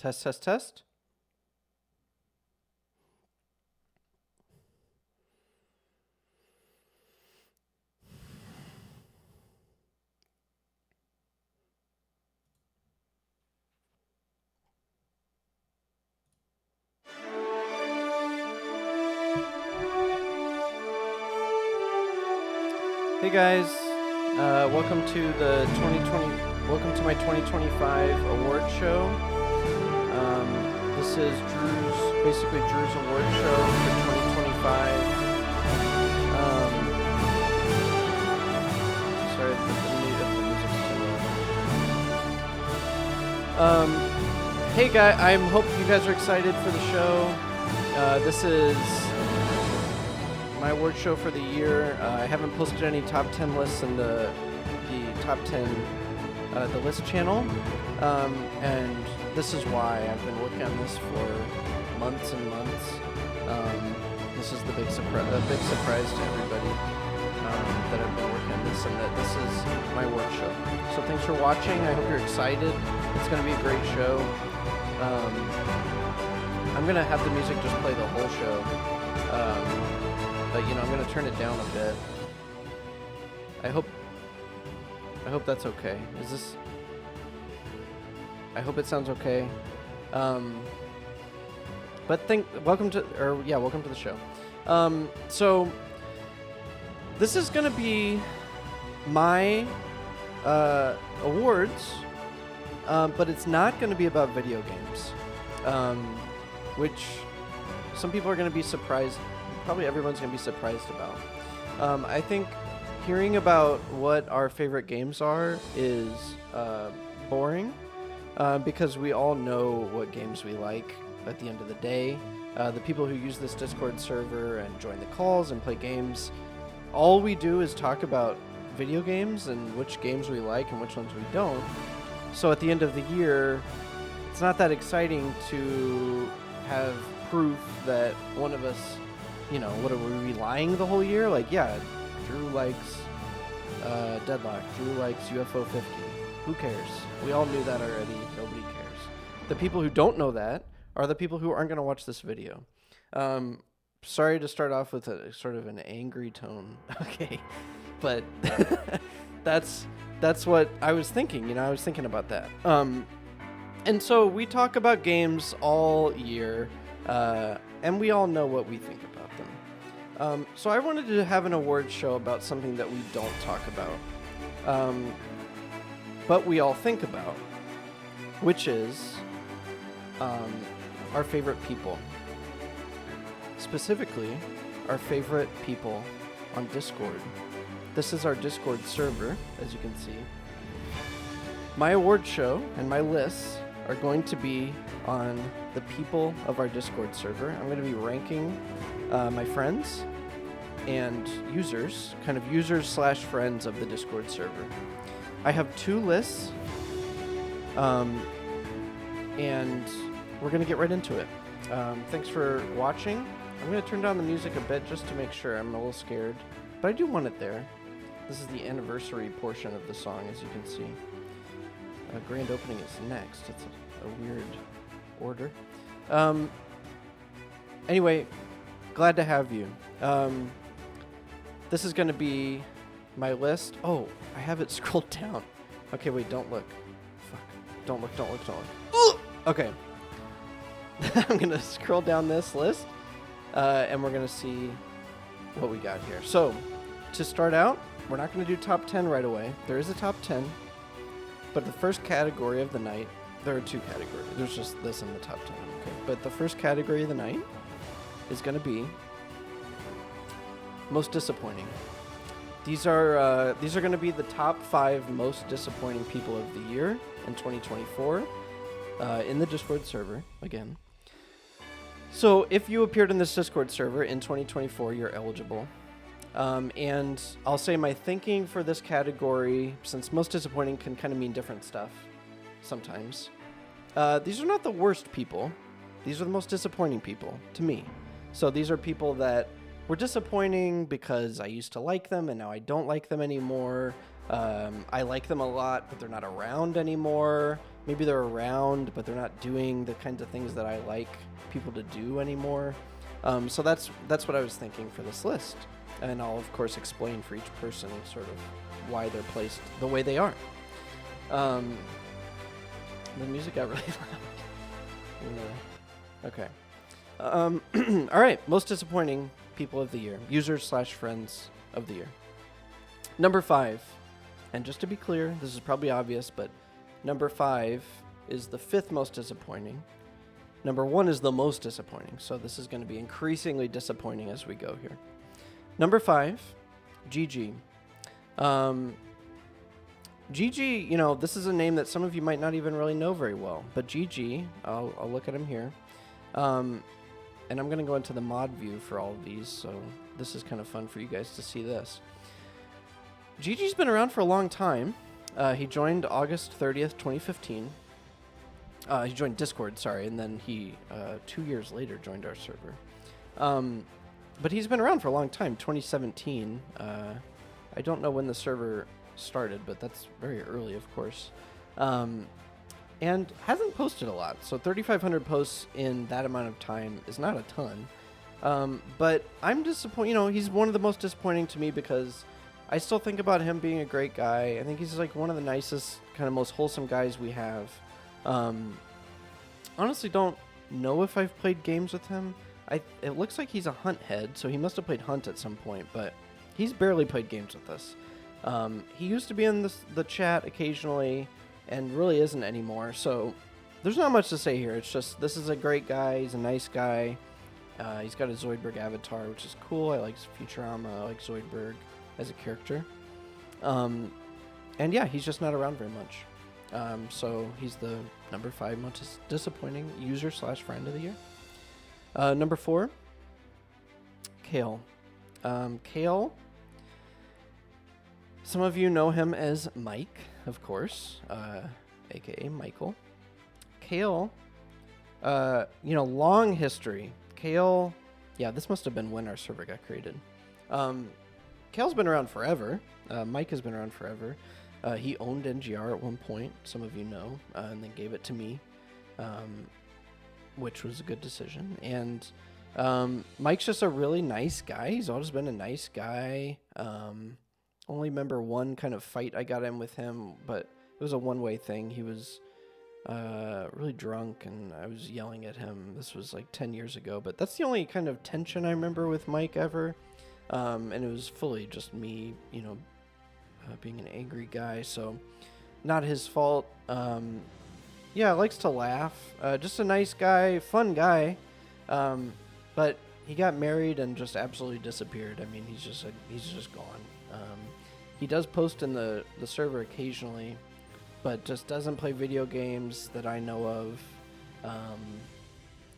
Test, test, test. Hey guys, welcome to the 2020. Welcome to my 2025 award show. This is basically Drew's award show for 2025. Sorry, the music's too loud. Hey guys, I hope you guys are excited for the show. This is my award show for the year. I haven't posted any top 10 lists in the top 10 the list channel, and this is why I've been working on this for months and months. This is the big surprise to everybody that I've been working on this, and that this is my award show. So thanks for watching. I hope you're excited. It's going to be a great show. I'm going to have the music just play the whole show. But I'm going to turn it down a bit. I hope that's okay. I hope it sounds okay. Welcome to the show. So this is going to be my awards, but it's not going to be about video games, which some people are going to be surprised. Probably everyone's going to be surprised about. I think hearing about what our favorite games are is boring, because we all know what games we like at the end of the day. The people who use this Discord server and join the calls and play games, all we do is talk about video games and which games we like and which ones we don't. So at the end of the year, it's not that exciting to have proof that one of us, what are we lying the whole year? Like, yeah, Drew likes Deadlock. Drew likes UFO 50. Who cares? We all knew that already. Nobody cares. The people who don't know that are the people who aren't going to watch this video. Sorry to start off with a sort of an angry tone. Okay. But that's what I was thinking. I was thinking about that. And so we talk about games all year, and we all know what we think about them. So I wanted to have an award show about something that we don't talk about, but we all think about, which is our favorite people. Specifically, our favorite people on Discord. This is our Discord server, as you can see. My award show and my lists are going to be on the people of our Discord server. I'm going to be ranking my friends and users, kind of users/friends of the Discord server. I have 2 lists, and we're going to get right into it. Thanks for watching. I'm going to turn down the music a bit just to make sure. I'm a little scared, but I do want it there. This is the anniversary portion of the song, as you can see. Grand opening is next. It's a weird order. Anyway, glad to have you. This is going to be my list. Oh, I have it scrolled down. Okay, wait, don't look. Fuck. Don't look. Okay. I'm going to scroll down this list, and we're going to see what we got here. So, to start out, we're not going to do top 10 right away. There is a top 10, but the first category of the night, there are 2 categories. There's just this in the top 10. Okay, but the first category of the night is going to be most disappointing. These are going to be the top 5 most disappointing people of the year in 2024 in the Discord server again. So if you appeared in this Discord server in 2024, you're eligible. And I'll say my thinking for this category, since most disappointing can kind of mean different stuff sometimes. These are not the worst people. These are the most disappointing people to me. So these are people that were disappointing because I used to like them and now I don't like them anymore. I like them a lot, but they're not around anymore. maybe they're around, but they're not doing the kinds of things that I like people to do anymore. So that's what I was thinking for this list. And I'll, of course, explain for each person sort of why they're placed the way they are. The music got really loud. Okay. All right. Most disappointing people of the year. Users/friends of the year. Number 5. And just to be clear, this is probably obvious, but number 5 is the 5th most disappointing. Number 1 is the most disappointing. So this is going to be increasingly disappointing as we go here. Number 5, GG. GG, this is a name that some of you might not even really know very well. But GG, I'll look at him here. And I'm going to go into the mod view for all of these. So this is kind of fun for you guys to see this. GG's been around for a long time. He joined August 30th, 2015. He joined Discord, and then he 2 years later joined our server. But he's been around for a long time, 2017. I don't know when the server started, but that's very early, of course. And hasn't posted a lot, so 3,500 posts in that amount of time is not a ton. But I'm disappointed. He's one of the most disappointing to me because I still think about him being a great guy. I think he's like one of the nicest, kind of most wholesome guys we have. Honestly, don't know if I've played games with him. It looks like he's a Hunt head, so he must have played Hunt at some point, but he's barely played games with us. He used to be in the chat occasionally, and really isn't anymore, so there's not much to say here. It's just, this is a great guy, he's a nice guy. He's got a Zoidberg avatar, which is cool. I like Futurama, I like Zoidberg as a character. And yeah, he's just not around very much. So he's the number 5 most disappointing user/friend of the year. Number 4, Kale. Kale, some of you know him as Mike, of course, aka Michael. Kale, long history. Kale, yeah, this must have been when our server got created. Kale's been around forever. Mike has been around forever. He owned NGR at one point, some of you know, and then gave it to me, which was a good decision. And Mike's just a really nice guy. He's always been a nice guy. Only remember one kind of fight I got in with him, but it was a one-way thing. He was really drunk, and I was yelling at him. This was like 10 years ago, but that's the only kind of tension I remember with Mike ever. And it was fully just me, being an angry guy, so not his fault. Yeah, likes to laugh. Just a nice guy, fun guy. But he got married and just absolutely disappeared. I mean, he's just gone. He does post in the server occasionally, but just doesn't play video games that I know of.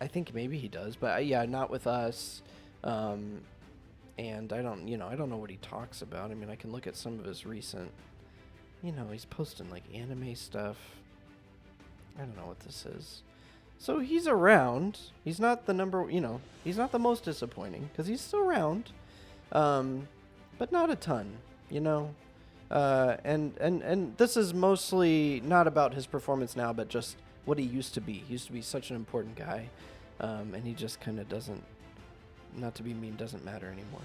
I think maybe he does, but yeah, not with us. And I don't know what he talks about. I mean, I can look at some of his recent, he's posting like anime stuff. I don't know what this is. So he's around. He's not the he's not the most disappointing because he's still around. But not a ton, and this is mostly not about his performance now, but just what he used to be. He used to be such an important guy. And he just kind of doesn't, not to be mean, doesn't matter anymore.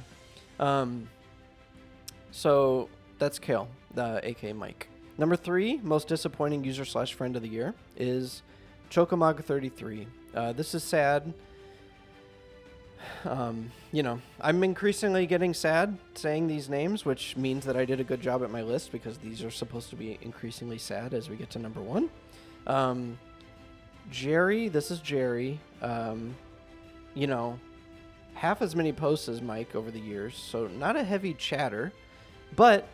So that's Kale, aka Mike. Number 3, most disappointing user/friend of the year is Chocomog33. This is sad. I'm increasingly getting sad saying these names, which means that I did a good job at my list because these are supposed to be increasingly sad as we get to number 1. Jerry, this is Jerry. Half as many posts as Mike over the years, so not a heavy chatter, but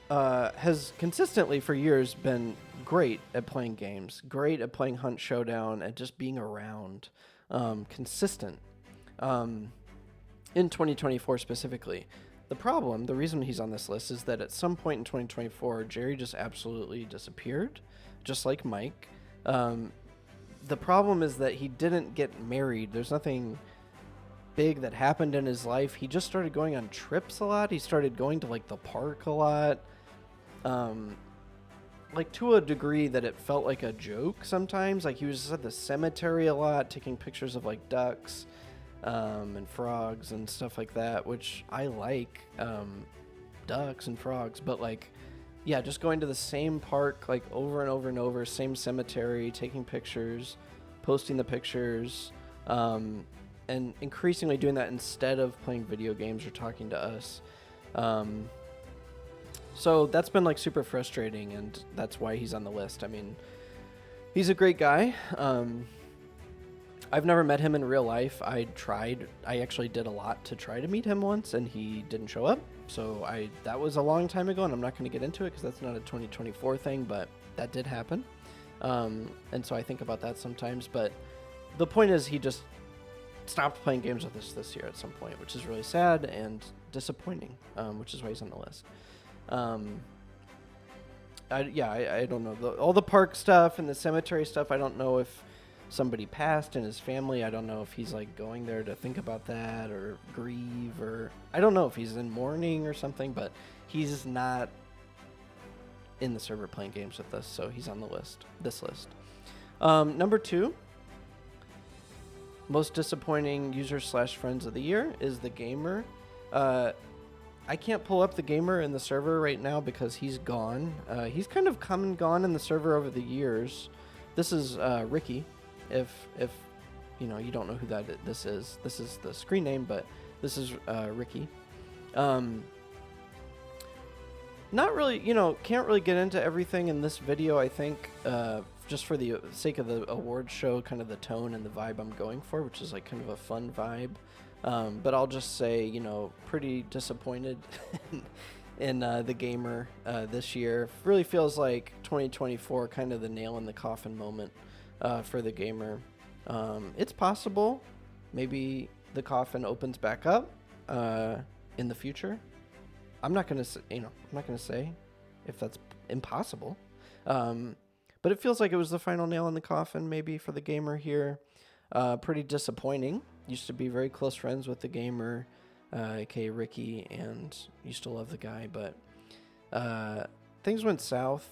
has consistently for years been great at playing games, great at playing Hunt Showdown, and just being around, consistent. In 2024 specifically. The reason he's on this list is that at some point in 2024, Jerry just absolutely disappeared, just like Mike. The problem is that he didn't get married. There's nothing big that happened in his life. He just started going on trips a lot. He started going to like the park a lot. like to a degree that it felt like a joke sometimes. Like he was just at the cemetery a lot, taking pictures of like ducks and frogs and stuff like that, which I like, ducks and frogs. But like, yeah, just going to the same park like over and over and over, same cemetery, taking pictures, posting the pictures, and increasingly doing that instead of playing video games or talking to us. So that's been like super frustrating, and that's why he's on the list. I mean, he's a great guy. I've never met him in real life. I actually did a lot to try to meet him once, and he didn't show up. So that was a long time ago, and I'm not going to get into it because that's not a 2024 thing, but that did happen. And so I think about that sometimes. But the point is, he just stopped playing games with us this year at some point, which is really sad and disappointing, which is why he's on the list. I don't know. All the park stuff and the cemetery stuff, I don't know if somebody passed in his family. I don't know if he's like going there to think about that or grieve, or I don't know if he's in mourning or something, but he's not in the server playing games with us, so he's on the list, this list. Number 2, most disappointing user/friends of the year is the gamer. I can't pull up the gamer in the server right now because he's gone. He's kind of come and gone in the server over the years. This is Ricky. If you know, you don't know who this is the screen name, but this is Ricky. Not really, can't really get into everything in this video. I think just for the sake of the award show, kind of the tone and the vibe I'm going for, which is like kind of a fun vibe. But I'll just say, pretty disappointed in the gamer this year. Really feels like 2024, kind of the nail in the coffin moment for the gamer. It's possible maybe the coffin opens back up in the future. I'm not gonna say if that's impossible. But it feels like it was the final nail in the coffin maybe for the gamer here. Pretty disappointing. Used to be very close friends with the gamer, aka Ricky, and used to love the guy, but things went south.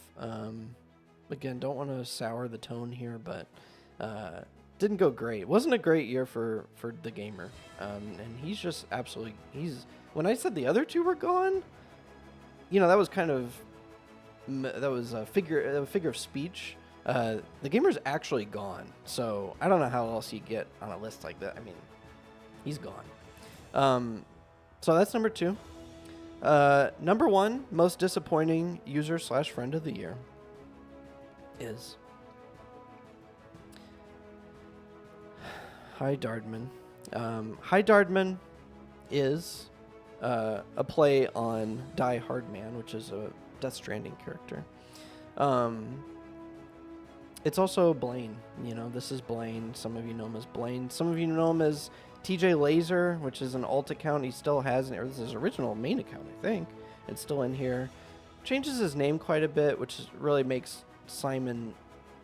Again, don't want to sour the tone here, but didn't go great. It wasn't a great year for the gamer, and he's just absolutely. When I said the other two were gone, that was kind of a figure of speech. The gamer's actually gone, so I don't know how else you get on a list like that. I mean, he's gone. So that's number 2. Number 1, most disappointing user/friend of the year is Hi Dardman. Hi Dardman is a play on Die Hard Man, which is a Death Stranding character. It's also Blaine. This is Blaine. Some of you know him as Blaine. Some of you know him as TJ Laser, which is an alt account he still has. Or this is his original main account, I think. It's still in here. Changes his name quite a bit, which really makes Simon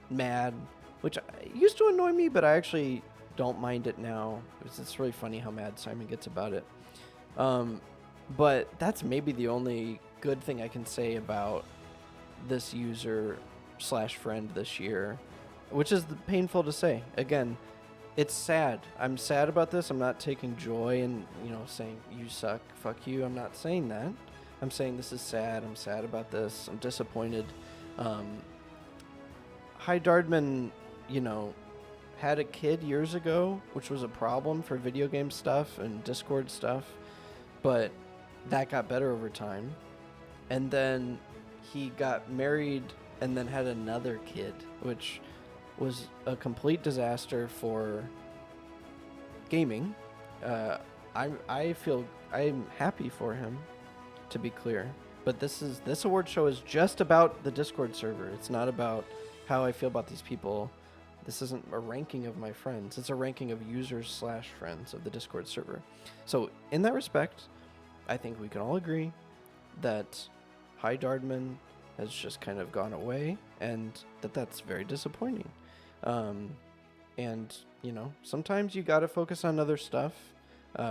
mad, which used to annoy me, but I actually don't mind it now. It's really funny how mad Simon gets about it. But that's maybe the only good thing I can say about this user/friend this year, which is painful to say. Again, it's sad. I'm sad about this. I'm not taking joy in, saying you suck, fuck you. I'm not saying that. I'm saying this is sad. I'm sad about this. I'm disappointed. Hi Dardman, had a kid years ago, which was a problem for video game stuff and Discord stuff, but that got better over time. And then he got married and then had another kid, which was a complete disaster for gaming. I'm happy for him, to be clear, but this award show is just about the Discord server. It's not about how I feel about these people. This isn't a ranking of my friends. It's a ranking of users/friends of the Discord server. So in that respect, I think we can all agree that Hi Dardman has just kind of gone away, and that's very disappointing. And sometimes you gotta focus on other stuff,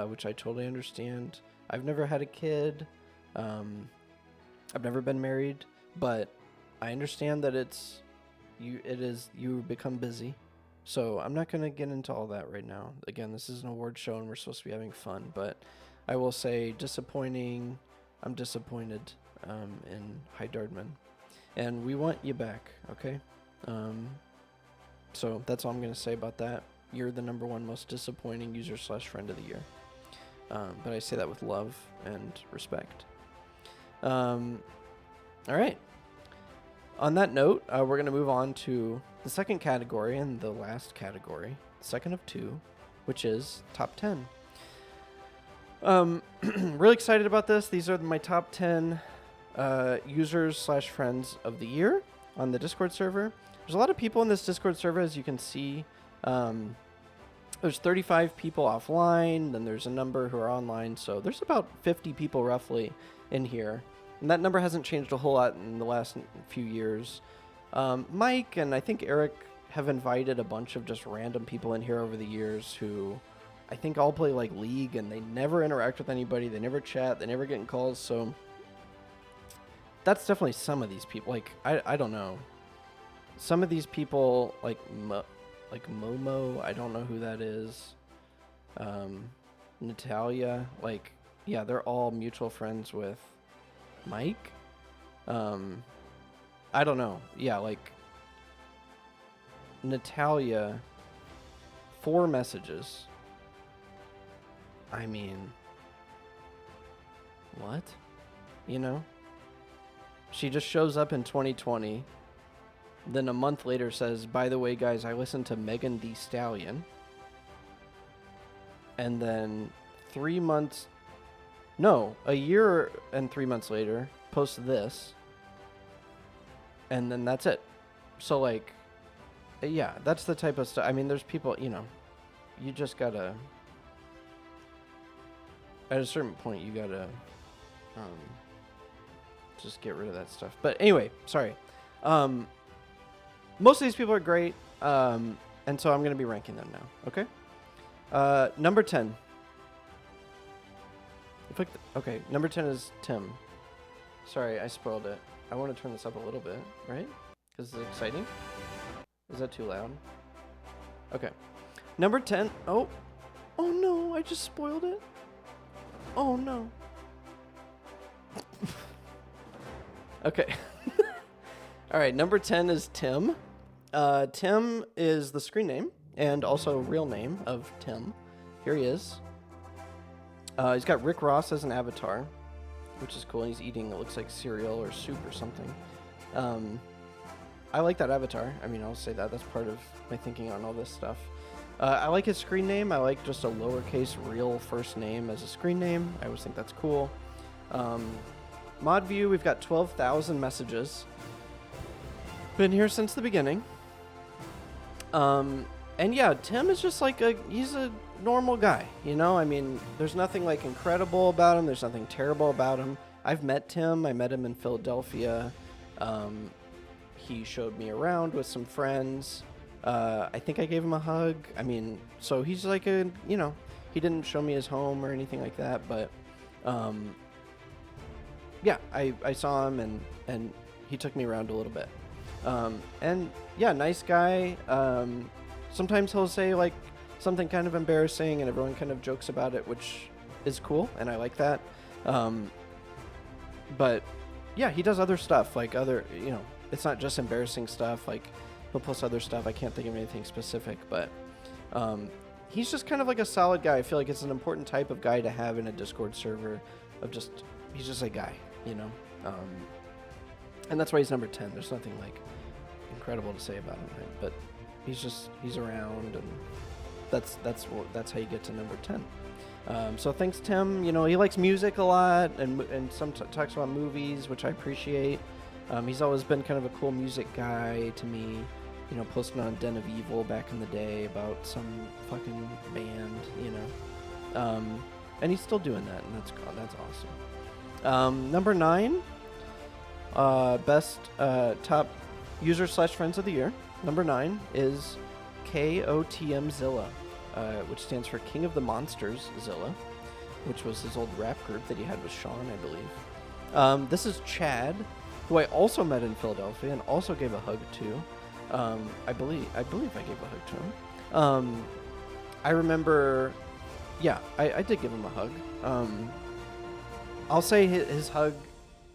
which I totally understand. I've never had a kid. I've never been married, but I understand that you become busy. So I'm not going to get into all that right now. Again, this is an award show and we're supposed to be having fun, but I will say disappointing. I'm disappointed in Hydardman. And we want you back, okay? So that's all I'm going to say about that. You're the number one most disappointing user/friend of the year. But I say that with love and respect. All right. On that note, we're going to move on to the second category and the last category, second of two, which is top 10. Really excited about this. These are my top 10 users/friends of the year on the Discord server. There's a lot of people in this Discord server, as you can see. There's 35 people offline, then there's a number who are online, so there's about 50 people roughly in here. And that number hasn't changed a whole lot in the last few years. Mike and I think Eric have invited a bunch of just random people in here over the years who I think all play like League, and they never interact with anybody, they never chat, they never get in calls, so that's definitely some of these people. Like, I don't know. Some of these people, like Momo, I don't know who that is. Natalia, like, yeah, they're all mutual friends with Mike. I don't know. Yeah, like Natalia, 4 messages. I mean, what? You know? She just shows up in 2020. Then a month later says, by the way, guys, I listened to Megan Thee Stallion. And then a year and 3 months later, posts this. And then that's it. So, like, yeah, that's the type of stuff. I mean, there's people, you know, you just gotta, at a certain point, you gotta just get rid of that stuff. But anyway, sorry. Most of these people are great, and so I'm going to be ranking them now, okay? Number 10. Okay, number 10 is Tim. Sorry, I spoiled it. I want to turn this up a little bit, right? Because it's exciting. Is that too loud? Okay. Number 10. Oh no, I just spoiled it. Oh no. Okay. All right, number 10 is Tim. Tim is the screen name and also real name of Tim. Here he is. He's got Rick Ross as an avatar, which is cool. He's eating, it looks like cereal or soup or something. I like that avatar. I mean, I'll say that. That's part of my thinking on all this stuff. I like his screen name. I like just a lowercase real first name as a screen name. I always think that's cool. Mod view, we've got 12,000 messages. Been here since the beginning. And yeah, Tim is just like he's a normal guy, you know? I mean, there's nothing like incredible about him. There's nothing terrible about him. I've met Tim. I met him in Philadelphia. He showed me around with some friends. I think I gave him a hug. I mean, so he's like he didn't show me his home or anything like that, but, yeah, I saw him and he took me around a little bit. And yeah, nice guy. Sometimes he'll say like something kind of embarrassing and everyone kind of jokes about it, which is cool. And I like that. But yeah, he does other stuff like it's not just embarrassing stuff. Like he'll post other stuff. I can't think of anything specific, but, he's just kind of like a solid guy. I feel like it's an important type of guy to have in a Discord server he's just a guy, you know? And that's why he's number 10. There's nothing like incredible to say about him, right? But he's around, and that's how you get to number 10. So thanks, Tim. You know, he likes music a lot, and talks about movies, which I appreciate. He's always been kind of a cool music guy to me. You know, posting on Den of Evil back in the day about some fucking band, you know. And he's still doing that, and that's awesome. Number 9. Best top user/friends of the year. Number 9 is KOTM Zilla, which stands for King of the Monsters Zilla, which was his old rap group that he had with Sean, I believe. This is Chad. who I also met in Philadelphia and also gave a hug to. I believe I gave a hug to him. I remember, yeah, I did give him a hug. I'll say his hug,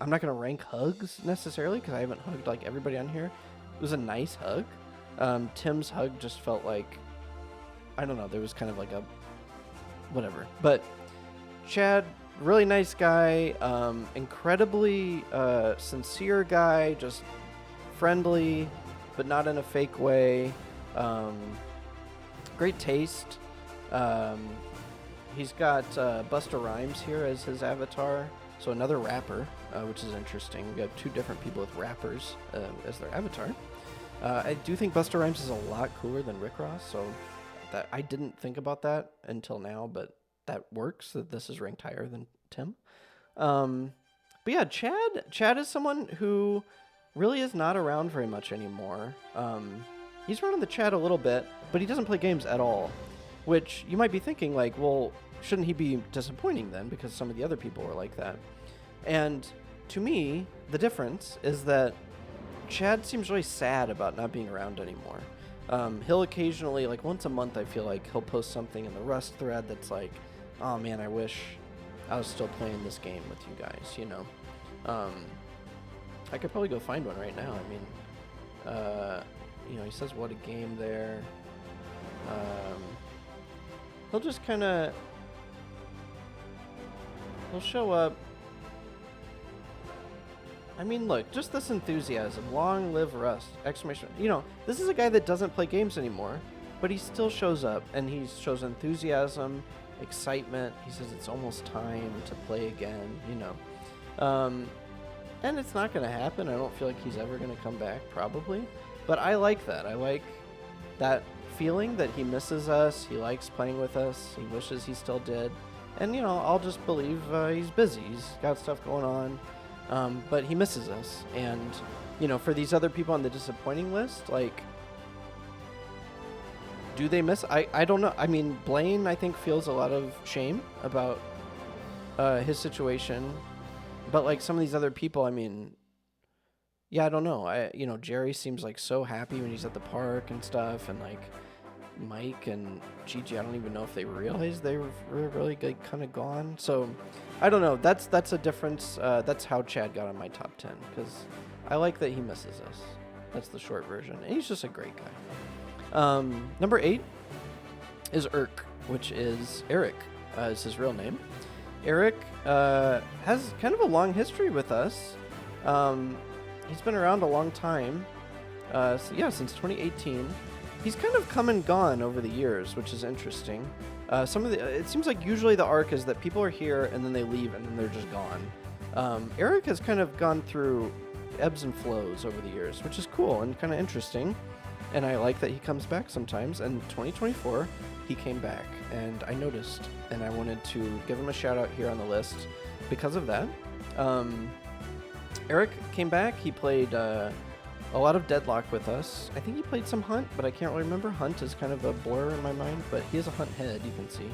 I'm not going to rank hugs necessarily because I haven't hugged like everybody on here. It was a nice hug. Tim's hug just felt like, I don't know, there was kind of like a whatever. But Chad, really nice guy, incredibly sincere guy, just friendly, but not in a fake way. Great taste. He's got Busta Rhymes here as his avatar, so another rapper, which is interesting. We got two different people with rappers as their avatar. I do think Busta Rhymes is a lot cooler than Rick Ross, so that I didn't think about that until now, but that works, that this is ranked higher than Tim. But yeah, Chad is someone who really is not around very much anymore. He's around in the chat a little bit, but he doesn't play games at all, which you might be thinking, like, well, shouldn't he be disappointing then, because some of the other people were like that? And to me, the difference is that Chad seems really sad about not being around anymore. He'll occasionally, like once a month, I feel like he'll post something in the Rust thread that's like, oh man, I wish I was still playing this game with you guys, you know. I could probably go find one right now. I mean, you know, he says what a game there. He'll just kind of, he'll show up. I mean, look, just this enthusiasm. Long live Rust! Exclamation. You know, this is a guy that doesn't play games anymore, but he still shows up, and he shows enthusiasm, excitement. He says it's almost time to play again, you know. And it's not going to happen. I don't feel like he's ever going to come back, probably. But I like that. I like that feeling that he misses us. He likes playing with us. He wishes he still did. And, you know, I'll just believe he's busy. He's got stuff going on. But he misses us. And, you know, for these other people on the disappointing list, like, do they miss? I don't know. I mean, Blaine, I think, feels a lot of shame about his situation. But, like, some of these other people, I mean, yeah, I don't know. You know, Jerry seems, like, so happy when he's at the park and stuff. And, like, Mike and Gigi, I don't even know if they realized they were really, like, kind of gone. So, I don't know. That's a difference. That's how Chad got on my top 10. Because I like that he misses us. That's the short version. And he's just a great guy. Number 8 is Irk, which is Eric, is his real name. Eric has kind of a long history with us. He's been around a long time. So yeah, since 2018. He's kind of come and gone over the years, which is interesting. It seems like usually the arc is that people are here and then they leave and then they're just gone. Eric has kind of gone through ebbs and flows over the years, which is cool and kind of interesting. And I like that he comes back sometimes. And 2024, he came back, and I noticed, and I wanted to give him a shout out here on the list because of that. Eric came back. He played a lot of Deadlock with us. I think he played some Hunt, but I can't really remember. Hunt is kind of a blur in my mind, but he has a Hunt head, you can see.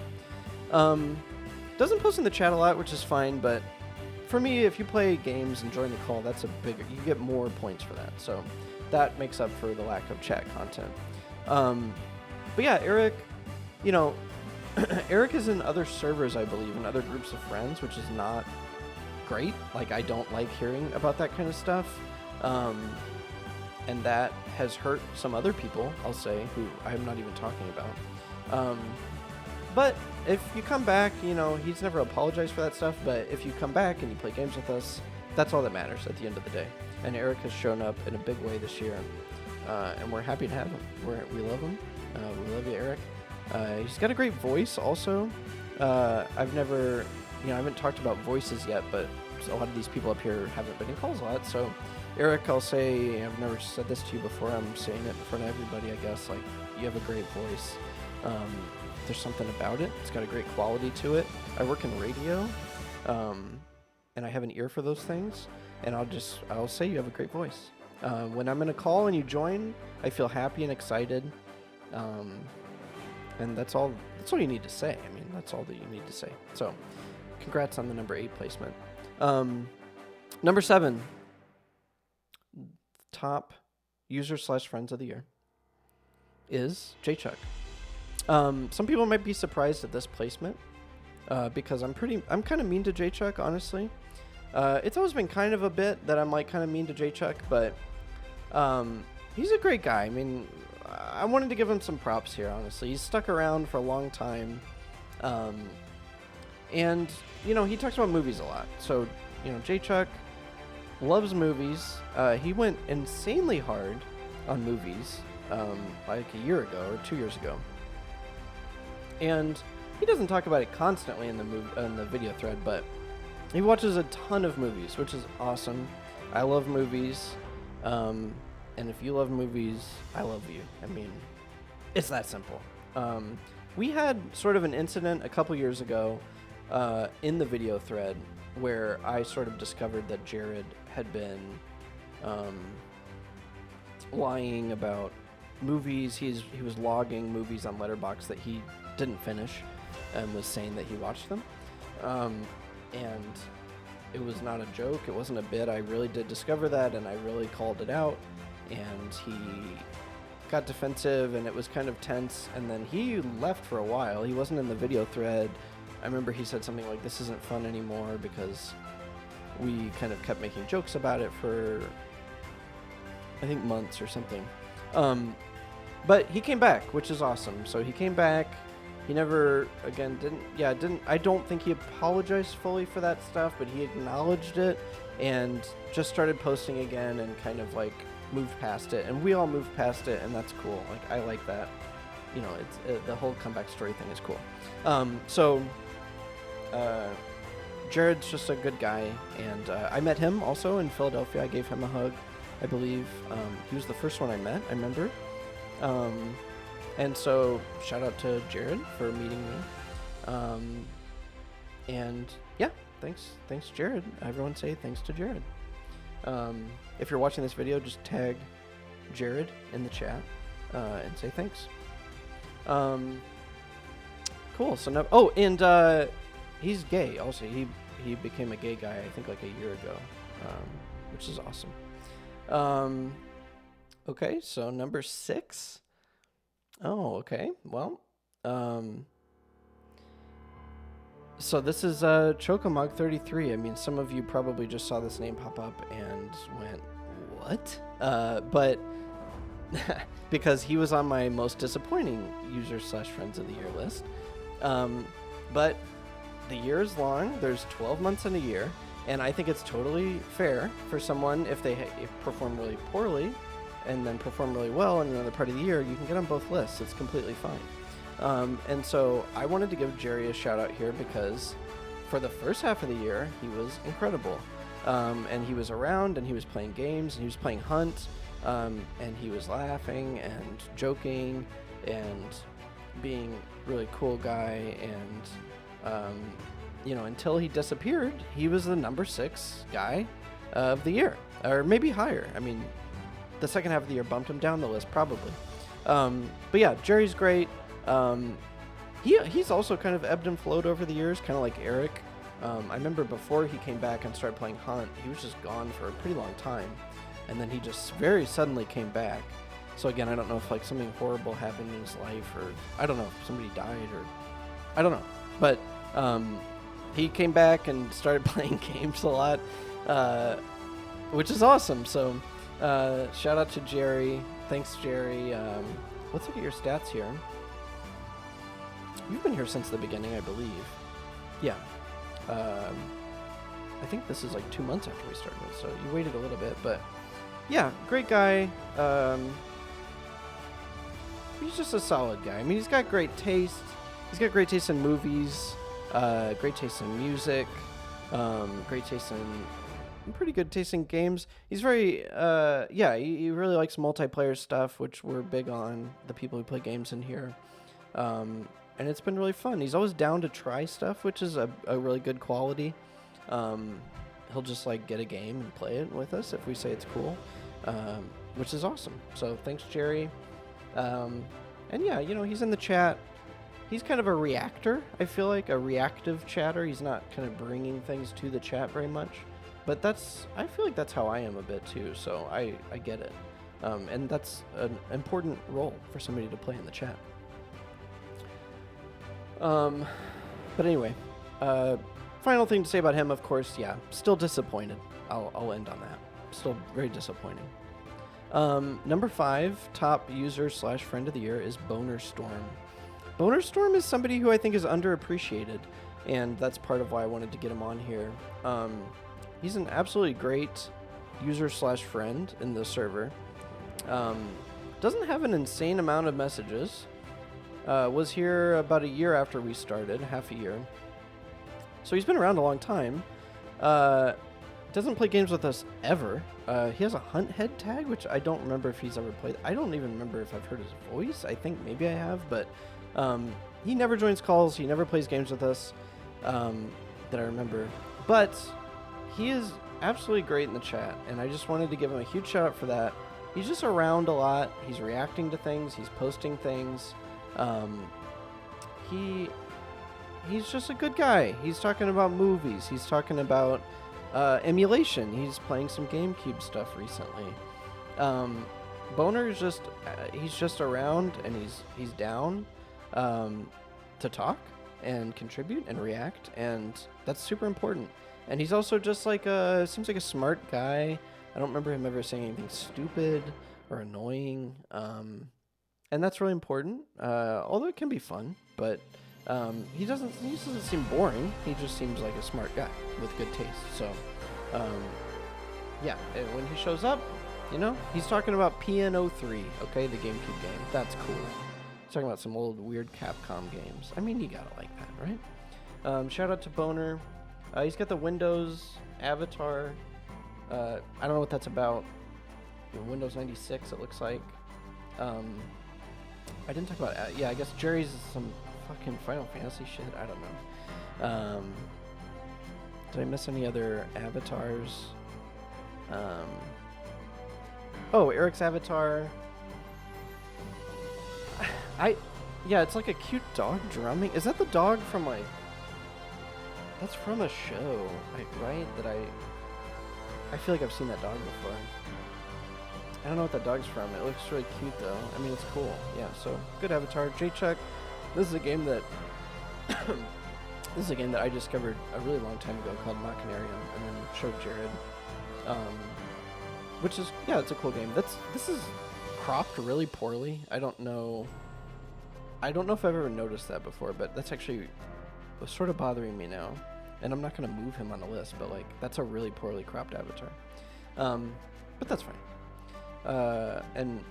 Doesn't post in the chat a lot, which is fine, but for me, if you play games and join the call, that's you get more points for that. So that makes up for the lack of chat content. But yeah, Eric, you know, Eric is in other servers, I believe, in other groups of friends, which is not great. Like, I don't like hearing about that kind of stuff. And that has hurt some other people, I'll say, who I'm not even talking about. But if you come back, you know, he's never apologized for that stuff, but if you come back and you play games with us, that's all that matters at the end of the day. And Eric has shown up in a big way this year, and we're happy to have him. We love him. We love you, Eric. He's got a great voice also. I haven't talked about voices yet, but a lot of these people up here haven't been in calls a lot, so Eric, I'll say, I've never said this to you before, I'm saying it in front of everybody, I guess, like, you have a great voice. There's something about it. It's got a great quality to it. I work in radio, and I have an ear for those things, and I'll say you have a great voice. When I'm in a call and you join, I feel happy and excited, and that's all you need to say. I mean, that's all that you need to say. So, congrats on the number 8 placement. Number 7. top user/friends of the year is Jaychuck. Some people might be surprised at this placement because I'm kind of mean to Jaychuck, honestly. It's always been kind of a bit that I'm like kind of mean to Jaychuck, but he's a great guy. I mean, I wanted to give him some props here, honestly. He's stuck around for a long time. And, you know, he talks about movies a lot. So, you know, Jaychuck loves movies. He went insanely hard on movies like a year ago or 2 years ago. And he doesn't talk about it constantly in the video thread, but he watches a ton of movies, which is awesome. I love movies. And if you love movies, I love you. I mean, it's that simple. We had sort of an incident a couple years ago in the video thread where I sort of discovered that Jared had been lying about movies. He was logging movies on Letterboxd that he didn't finish and was saying that he watched them. And it was not a joke. It wasn't a bit. I really did discover that, and I really called it out. And he got defensive, and it was kind of tense. And then he left for a while. He wasn't in the video thread. I remember he said something like, "This isn't fun anymore," because we kind of kept making jokes about it for, I think, months or something. But he came back, which is awesome. So he came back. He never, again, I don't think he apologized fully for that stuff, but he acknowledged it and just started posting again and kind of like moved past it. And we all moved past it, and that's cool. Like, I like that. You know, it's the whole comeback story thing is cool. Jared's just a good guy, and I met him also in Philadelphia. I gave him a hug, I believe. He was the first one I met, I remember. And so shout out to Jared for meeting me. And yeah, thanks Jared. Everyone say thanks to Jared. If you're watching this video, just tag Jared in the chat and say thanks. Cool. So now, and he's gay also. He became a gay guy, I think, like a year ago, which is awesome. Okay, so number 6. Oh, okay. Well, so this is Chocomog33. I mean, some of you probably just saw this name pop up and went, "What?" But because he was on my most disappointing user/friends of the year list. But the year is long. There's 12 months in a year, and I think it's totally fair for someone if they perform really poorly and then perform really well in another part of the year, you can get on both lists. It's completely fine. And so I wanted to give Jerry a shout out here because for the first half of the year, he was incredible. And he was around, and he was playing games, and he was playing Hunt, and he was laughing and joking and being really cool guy. And, you know, until he disappeared, he was the number 6 guy of the year, or maybe higher. I mean, the second half of the year bumped him down the list, probably. But yeah, Jerry's great. He's also kind of ebbed and flowed over the years, kind of like Eric. I remember before he came back and started playing Hunt, he was just gone for a pretty long time. And then he just very suddenly came back. So again, I don't know if like something horrible happened in his life, or I don't know if somebody died, or I don't know. But he came back and started playing games a lot, which is awesome. So shout out to Jerry. Thanks, Jerry. Let's look at your stats here. You've been here since the beginning, I believe. Yeah. I think this is like 2 months after we started, so you waited a little bit, but yeah, great guy. He's just a solid guy. I mean, he's got great taste. He's got great taste in movies, great taste in music, great taste in pretty good taste in games. He's very, he really likes multiplayer stuff, which we're big on, the people who play games in here. And it's been really fun. He's always down to try stuff, which is a really good quality. He'll just like get a game and play it with us if we say it's cool, which is awesome. So thanks, Jerry. And yeah, you know, he's in the chat. He's kind of a reactor, I feel like, a reactive chatter. He's not kind of bringing things to the chat very much. But I feel like that's how I am a bit too, so I get it. And that's an important role for somebody to play in the chat. But anyway, final thing to say about him, of course, yeah, still disappointed. I'll end on that. Still very disappointing. Number 5, top user / friend of the year is Boner Storm. Boner Storm is somebody who I think is underappreciated, and that's part of why I wanted to get him on here. He's an absolutely great user / friend in the server. Doesn't have an insane amount of messages. Was here about a year after we started, half a year. So he's been around a long time. Doesn't play games with us ever. He has a Hunt Head tag, which I don't remember if he's ever played. I don't even remember if I've heard his voice. I think maybe I have, but he never joins calls. He never plays games with us that I remember. But he is absolutely great in the chat, and I just wanted to give him a huge shout out for that. He's just around a lot. He's reacting to things. He's posting things. He's just a good guy. He's talking about movies. He's talking about emulation. He's playing some GameCube stuff recently. Boner is just he's just around, and he's down to talk and contribute and react, and that's super important. And he's also just like seems like a smart guy. I don't remember him ever saying anything stupid or annoying. And that's really important, although it can be fun, but he doesn't seem boring. He just seems like a smart guy with good taste. So, yeah, when he shows up, you know, he's talking about PN03, okay, the GameCube game. That's cool. He's talking about some old weird Capcom games. I mean, you gotta like that, right? Shout out to Boner. He's got the Windows avatar. I don't know what that's about. Windows 96, it looks like. I didn't talk about yeah, I guess Jerry's is some fucking Final Fantasy shit. I don't know. Did I miss any other avatars? Oh, Eric's avatar. Yeah, it's like a cute dog drumming. Is that the dog from like? That's from a show, right? I feel like I've seen that dog before. I don't know what that dog's from. It looks really cute, though. I mean, it's cool. Yeah, so good avatar. J-Chuck, this is a game that I discovered a really long time ago called Machinarium, and then showed Jared. Which is, yeah, it's a cool game. This is cropped really poorly. I don't know if I've ever noticed that before, but that's actually sort of bothering me now. And I'm not going to move him on the list, but like that's a really poorly cropped avatar. But that's fine. And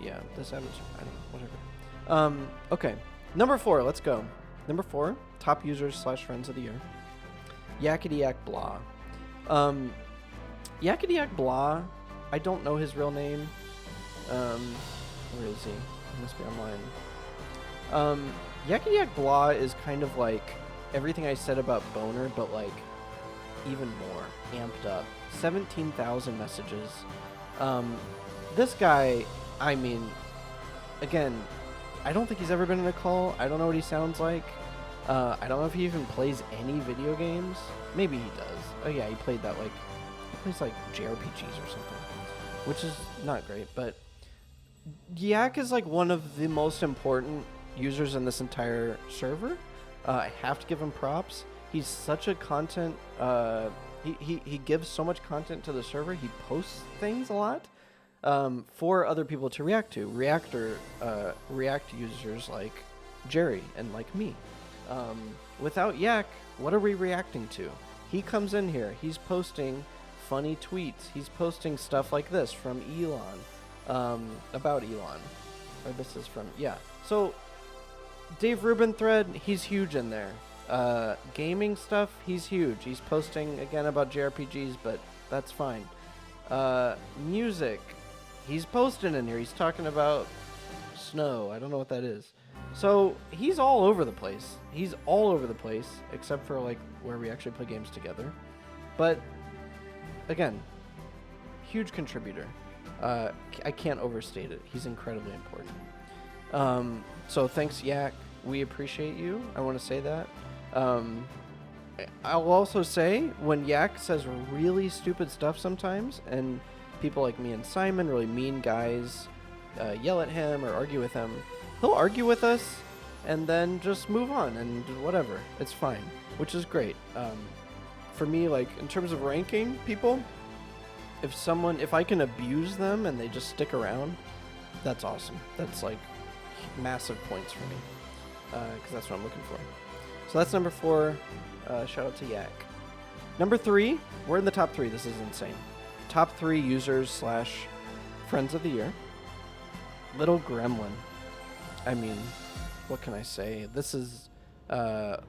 yeah, this avatar, I don't know, whatever. Okay, number 4, let's go. Number 4, top users / friends of the year. Yakety Yak Blah. Yakety Yak Blah, I don't know his real name. Where is he? He must be online. Yakety Yak Blah is kind of like everything I said about Boner, but like even more amped up. 17,000 messages. This guy, I mean, again, I don't think he's ever been in a call. I don't know what he sounds like. I don't know if he even plays any video games. Maybe he does. Oh yeah, he plays like JRPGs or something, which is not great. But Yak is like one of the most important users in this entire server. I have to give him props. He's such a content. He gives so much content to the server. He posts things a lot for other people to react to. React users like Jerry and like me. Without Yak, what are we reacting to? He comes in here. He's posting funny tweets. He's posting stuff like this from Elon, about Elon. Or this is from, yeah. So Dave Rubin thread, he's huge in there. Gaming stuff, he's huge. He's posting again about JRPGs, but that's fine. Music, he's posting in here. He's talking about Snow. I don't know what that is. So he's all over the place. He's all over the place, except for like where we actually play games together. But again, huge contributor. I can't overstate it. He's incredibly important. So thanks, Yak. We appreciate you. I want to say that. I'll also say when Yak says really stupid stuff sometimes, and people like me and Simon, really mean guys, yell at him or argue with him, he'll argue with us and then just move on and whatever. It's fine, which is great. For me, like in terms of ranking people, if I can abuse them and they just stick around, that's awesome. That's like massive points for me, because that's what I'm looking for. So that's number 4. Shout out to Yak. Number 3, we're in the top 3. This is insane. Top 3 users / friends of the year. Little Gremlin. I mean, what can I say? This is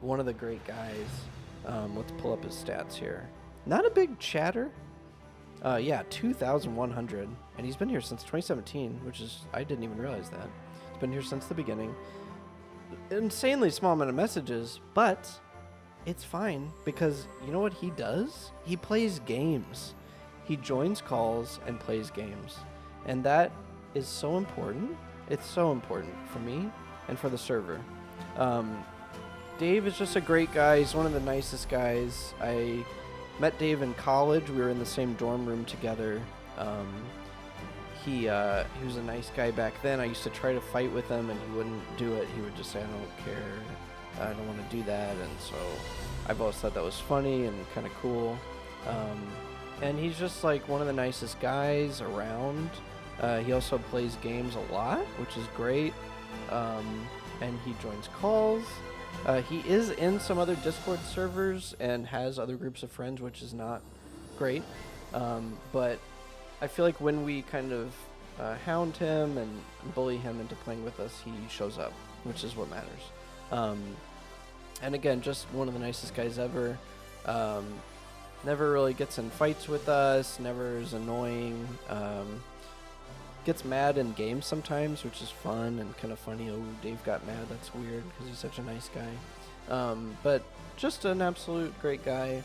one of the great guys. Let's pull up his stats here. Not a big chatter. Yeah, 2,100. And he's been here since 2017, which is, I didn't even realize that. He's been here since the beginning. Insanely small amount of messages, but it's fine because you know what he does? He plays games. He joins calls and plays games. And that is so important. It's so important for me and for the server. Dave is just a great guy. He's one of the nicest guys. I met Dave in college. We were in the same dorm room together. He was a nice guy back then. I used to try to fight with him, and he wouldn't do it. He would just say, I don't care. I don't want to do that. And so I've always thought that was funny and kind of cool. And he's just like one of the nicest guys around. He also plays games a lot, which is great. And he joins calls. He is in some other Discord servers and has other groups of friends, which is not great. But I feel like when we kind of hound him and bully him into playing with us, he shows up, which is what matters. And again, just one of the nicest guys ever. Never really gets in fights with us, never is annoying. Gets mad in games sometimes, which is fun and kind of funny. Oh, Dave got mad. That's weird because he's such a nice guy. But just an absolute great guy.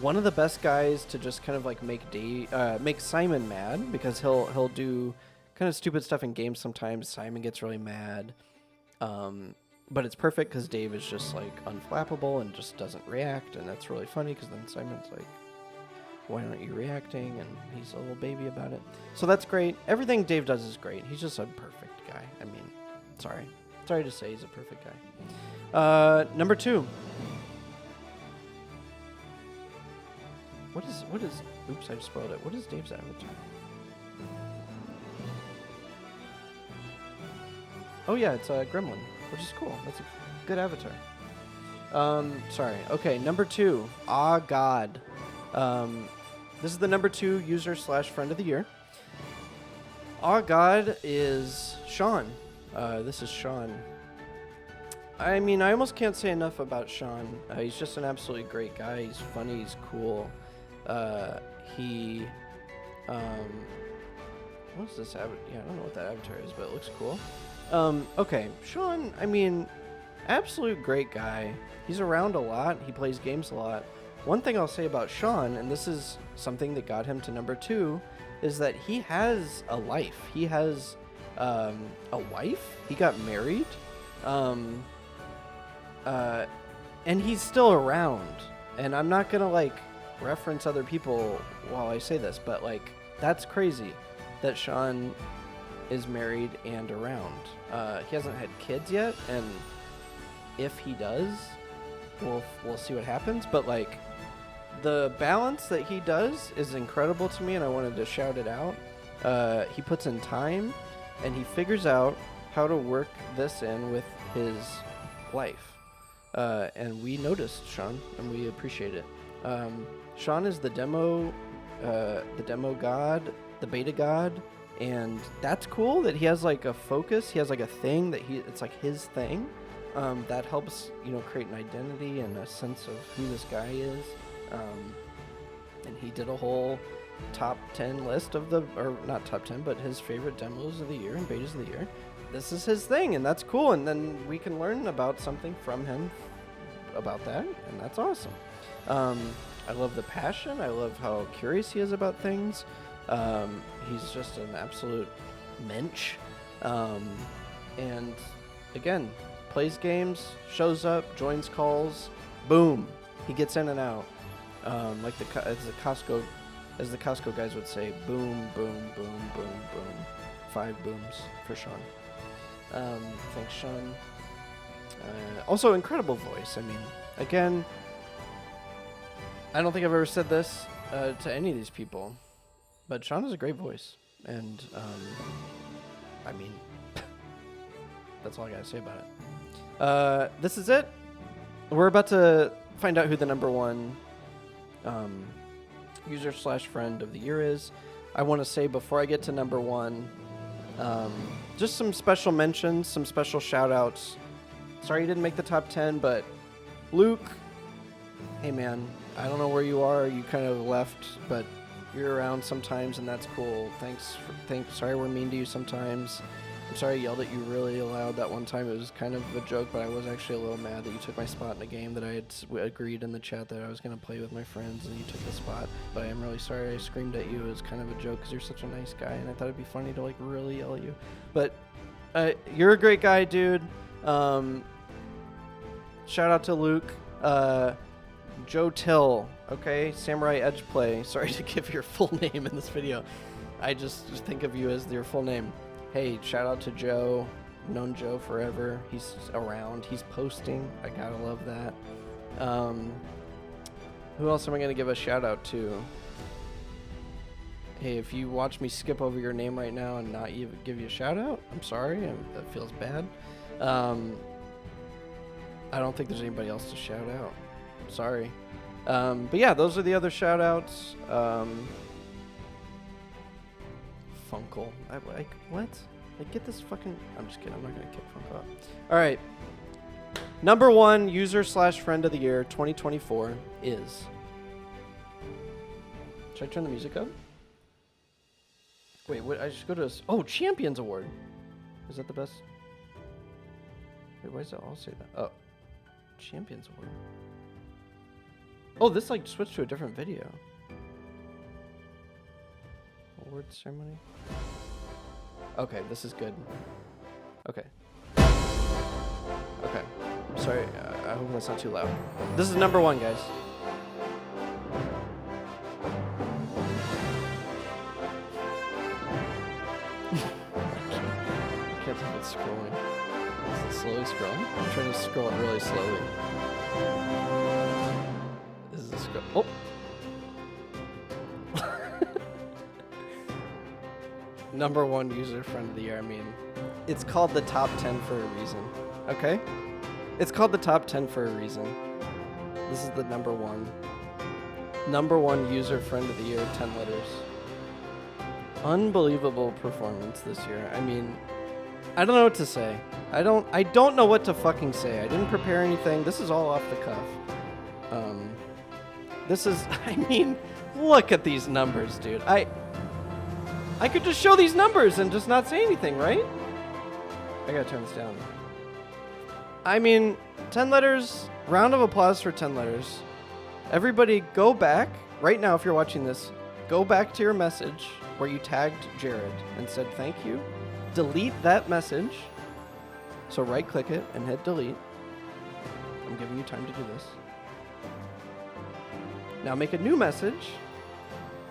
One of the best guys to just kind of like make Simon mad, because he'll do kind of stupid stuff in games sometimes. Simon gets really mad. But it's perfect because Dave is just like unflappable and just doesn't react, and that's really funny because then Simon's like, why aren't you reacting? And he's a little baby about it. So that's great. Everything Dave does is great. He's just a perfect guy. I mean, sorry to say he's a perfect guy. Number 2. What is, oops, I just spoiled it. What is Dave's avatar? Oh yeah, it's a gremlin, which is cool. That's a good avatar. Sorry. Okay, number 2. Ah God. This is the number 2 user / friend of the year. Ah God is Sean. This is Sean. I mean, I almost can't say enough about Sean. He's just an absolutely great guy. He's funny. He's cool. What's this avatar? Yeah, I don't know what that avatar is, but it looks cool. Okay, Sean, I mean, absolute great guy. He's around a lot. He plays games a lot. One thing I'll say about Sean, and this is something that got him to number 2, is that he has a life. He has a wife. He got married. And he's still around. And I'm not going to, like, reference other people while I say this, but, like, that's crazy that Sean is married and around. He hasn't had kids yet, and if he does, we'll see what happens. But, like, the balance that he does is incredible to me, and I wanted to shout it out. He puts in time, and he figures out how to work this in with his life. And we noticed, Sean, and we appreciate it. Sean is the demo god, the beta god, and that's cool that he has like a focus. He has like a thing that it's like his thing. That helps, create an identity and a sense of who this guy is. And he did a whole top 10 list of or not top 10, but his favorite demos of the year and betas of the year. This is his thing, and that's cool. And then we can learn about something from him about that, and that's awesome. I love the passion. I love how curious he is about things. He's just an absolute mensch. And again, plays games, shows up, joins calls. boom, he gets in and out. Like as the Costco guys would say, boom, boom, boom, boom, boom. 5 booms for Sean. Thanks, Sean. Also, incredible voice. I mean, again, I don't think I've ever said this to any of these people, but Sean has a great voice, and I mean, that's all I gotta say about it. This is it. We're about to find out who the number 1 user/friend of the year is. I want to say before I get to number 1, just some special mentions, some special shout outs. Sorry you didn't make the top 10, but Luke, hey man, I don't know where you are. You kind of left, but you're around sometimes, and that's cool. Thanks. Sorry we're mean to you sometimes. I'm sorry I yelled at you really loud that one time. It was kind of a joke, but I was actually a little mad that you took my spot in a game that I had agreed in the chat that I was going to play with my friends, and you took the spot. But I am really sorry I screamed at you. It was kind of a joke because you're such a nice guy, and I thought it'd be funny to like really yell at you. But you're a great guy, dude. Shout out to Luke. Joe Till, okay? Samurai Edge Play. Sorry to give your full name in this video. I just think of you as your full name. Hey, shout out to Joe. Known Joe forever. He's around. He's posting. I gotta love that. Who else am I gonna give a shout out to? Hey, if you watch me skip over your name right now and not even give you a shout out, I'm sorry. That feels bad. I don't think there's anybody else to shout out. Sorry. But yeah, those are the other shout outs. Funkle. What? Like, get this fucking... I'm just kidding. I'm not going to kick Funkle out. All right. Number 1 user/friend of the year 2024 is... Should I turn the music up? Wait, what? I should go to... Champions Award. Is that the best? Wait, why does it all say that? Oh. Champions Award. Oh, this like switched to a different video. Award ceremony. Okay, this is good. Okay. Okay. I'm sorry. I hope that's not too loud. This is number 1, guys. I can't tell if it's scrolling. Is it slowly scrolling? I'm trying to scroll it really slowly. Is this Oh! Number 1 user friend of the year. I mean, it's called the top 10 for a reason. Okay? It's called the top 10 for a reason. This is the number 1. Number 1 user friend of the year, 10 letters. Unbelievable performance this year. I mean, I don't know what to say. I don't know what to fucking say. I didn't prepare anything. This is all off the cuff. This is, I mean, look at these numbers, dude. I could just show these numbers and just not say anything, right? I gotta turn this down. I mean, 10 letters, round of applause for 10 letters. Everybody go back, right now if you're watching this, go back to your message where you tagged Jared and said thank you. Delete that message. So right click it and hit delete. I'm giving you time to do this. Now make a new message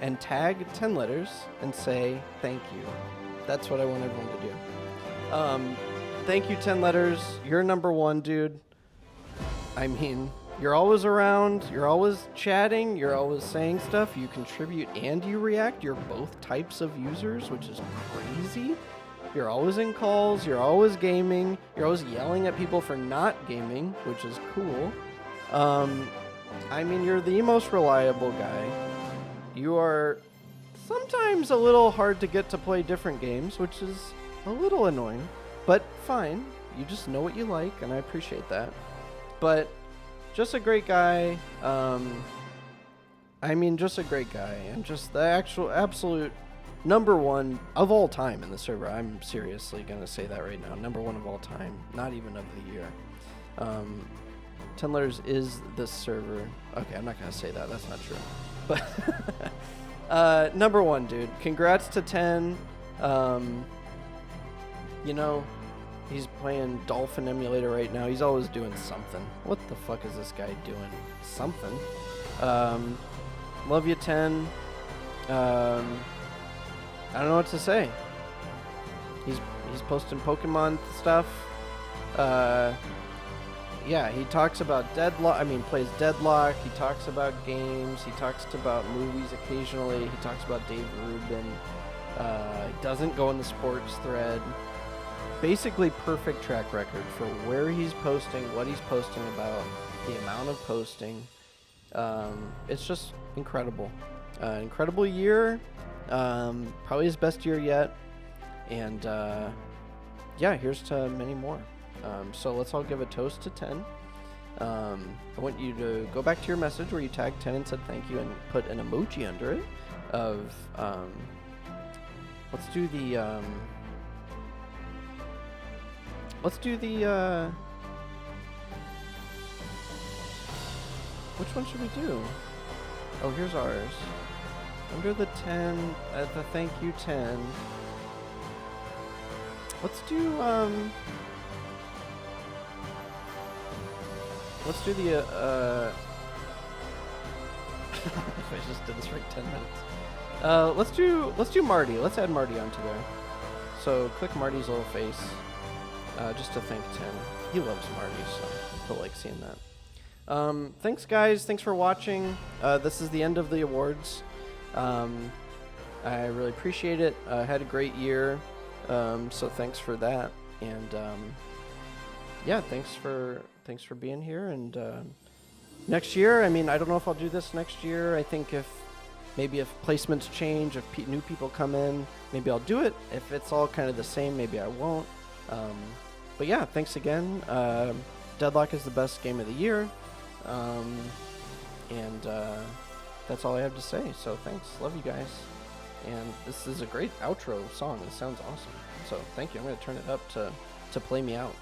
and tag 10 letters and say thank you. That's what I want everyone to do. Thank you, 10 letters. You're number 1, dude. I mean, you're always around. You're always chatting. You're always saying stuff. You contribute and you react. You're both types of users, which is crazy. You're always in calls. You're always gaming. You're always yelling at people for not gaming, which is cool. I mean, you're the most reliable guy. You are sometimes a little hard to get to play different games, which is a little annoying, but fine. You just know what you like, and I appreciate that. But just a great guy. I mean, just a great guy, and just the absolute number 1 of all time in the server. I'm seriously going to say that right now. Number 1 of all time, not even of the year. 10 letters is the server. Okay, I'm not going to say that. That's not true. But number 1, dude. Congrats to 10. You know, He's playing Dolphin Emulator right now. He's always doing something. What the fuck is this guy doing? Something. Love you 10. I don't know what to say. He's posting Pokemon stuff. Yeah, he talks about Deadlock. I mean, plays Deadlock. He talks about games. He talks about movies occasionally. He talks about Dave Rubin. He doesn't go in the sports thread. Basically, perfect track record for where he's posting, what he's posting about, the amount of posting. It's just incredible. Incredible year. Probably his best year yet. And yeah, here's to many more. So let's all give a toast to 10. I want you to go back to your message where you tagged 10 and said thank you and put an emoji under it of, let's do the, which one should we do? Oh, here's ours. Under the 10, the thank you 10. Let's do the, if I just did this for like 10 minutes. Let's do Marty. Let's add Marty onto there. So click Marty's little face, just to thank 10. He loves Marty, so he'll like seeing that. Thanks guys, thanks for watching. This is the end of the awards. I really appreciate it. Had a great year. So thanks for that. And, yeah, thanks for being here. And, next year, I mean, I don't know if I'll do this next year. I think if placements change, if new people come in, maybe I'll do it. If it's all kind of the same, maybe I won't. But yeah, thanks again. Deadlock is the best game of the year. And that's all I have to say. So thanks. Love you guys. And this is a great outro song. It sounds awesome. So thank you. I'm going to turn it up to play me out.